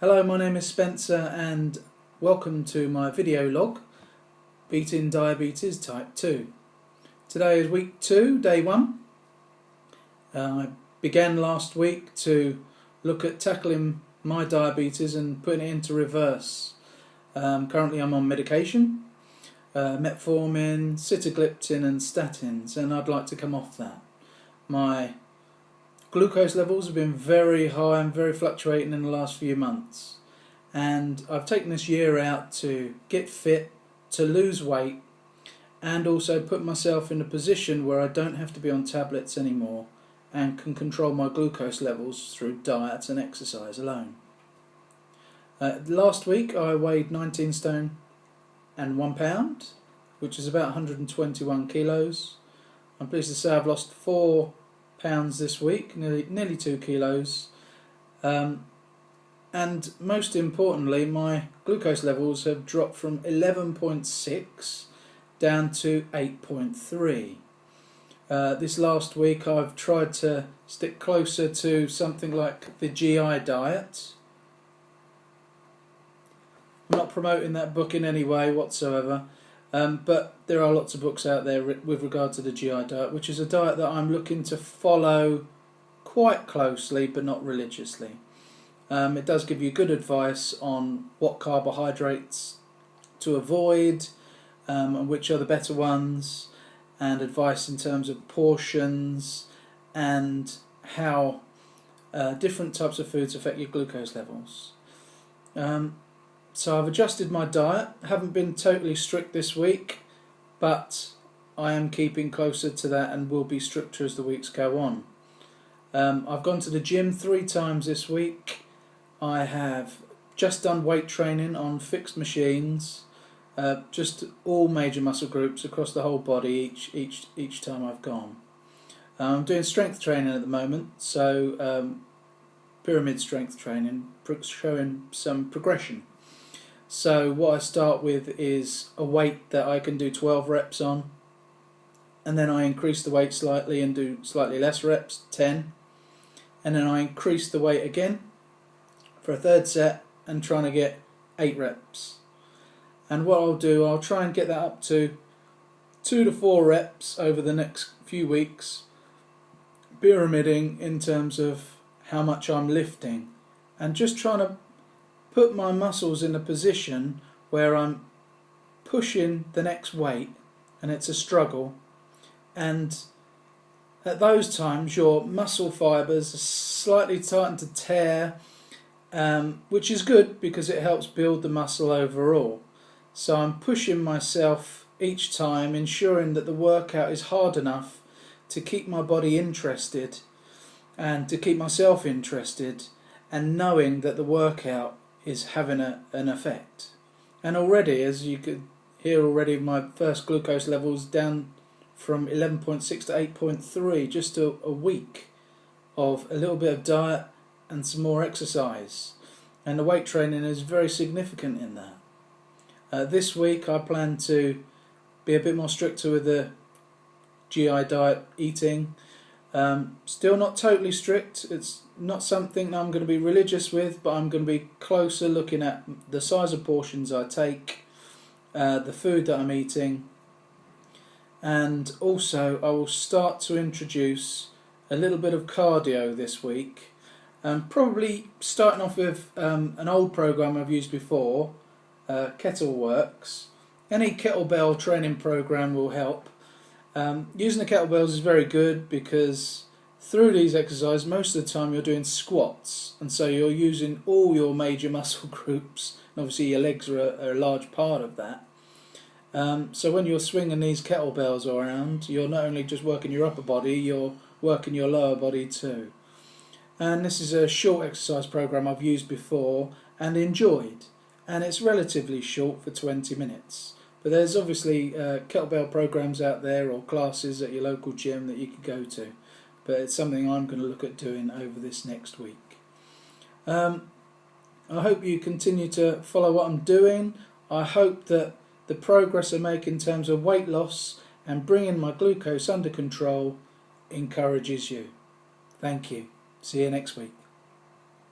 Hello, my name is Spencer and welcome to my video log, Beating Diabetes Type 2. Today is week 2, day 1. I began last week to look at tackling my diabetes and putting it into reverse. Currently I'm on medication, metformin, sitagliptin and statins, and I'd like to come off that. My glucose levels have been very high and very fluctuating in the last few months, and I've taken this year out to get fit, to lose weight, and also put myself in a position where I don't have to be on tablets anymore and can control my glucose levels through diet and exercise alone. Last week I weighed 19 stone and 1 pound, which is about 121 kilos. I'm pleased to say I've lost 4 pounds this week, nearly 2 kilos, and most importantly my glucose levels have dropped from 11.6 down to 8.3. This last week I've tried to stick closer to something like the GI diet. I'm not promoting that book in any way whatsoever. But there are lots of books out there with regard to the GI diet, which is a diet that I'm looking to follow quite closely but not religiously. It does give you good advice on what carbohydrates to avoid and which are the better ones, and advice in terms of portions and how different types of foods affect your glucose levels. So I've adjusted my diet. Haven't been totally strict this week, but I am keeping closer to that and will be stricter as the weeks go on. I've gone to the gym 3 times this week. I have just done weight training on fixed machines, just all major muscle groups across the whole body each time I've gone. I'm doing strength training at the moment, so pyramid strength training, showing some progression. So what I start with is a weight that I can do 12 reps on, and then I increase the weight slightly and do slightly less reps, 10, and then I increase the weight again for a third set and trying to get 8 reps. And what I'll do, I'll try and get that up to 2 to 4 reps over the next few weeks, pyramiding in terms of how much I'm lifting, and just trying to put my muscles in a position where I'm pushing the next weight and it's a struggle, and at those times your muscle fibres are slightly starting to tear, which is good because it helps build the muscle overall. So I'm pushing myself each time, ensuring that the workout is hard enough to keep my body interested and to keep myself interested, and knowing that the workout is having an effect. And already, as you could hear already, my first glucose levels down from 11.6 to 8.3, just a week of a little bit of diet and some more exercise, and the weight training is very significant in that. This week I plan to be a bit more stricter with the GI diet eating. Still not totally strict. It's not something that I'm going to be religious with, but I'm going to be closer looking at the size of portions I take, the food that I'm eating, and also I will start to introduce a little bit of cardio this week, probably starting off with an old program I've used before, Kettleworks. Any kettlebell training program will help. Using the kettlebells is very good because through these exercises most of the time you're doing squats, and so you're using all your major muscle groups, and obviously your legs are a large part of that. So when you're swinging these kettlebells around, you're not only just working your upper body, you're working your lower body too. And this is a short exercise program I've used before and enjoyed, and it's relatively short for 20 minutes. But there's obviously kettlebell programs out there or classes at your local gym that you could go to. But it's something I'm going to look at doing over this next week. I hope you continue to follow what I'm doing. I hope that the progress I make in terms of weight loss and bringing my glucose under control encourages you. Thank you. See you next week.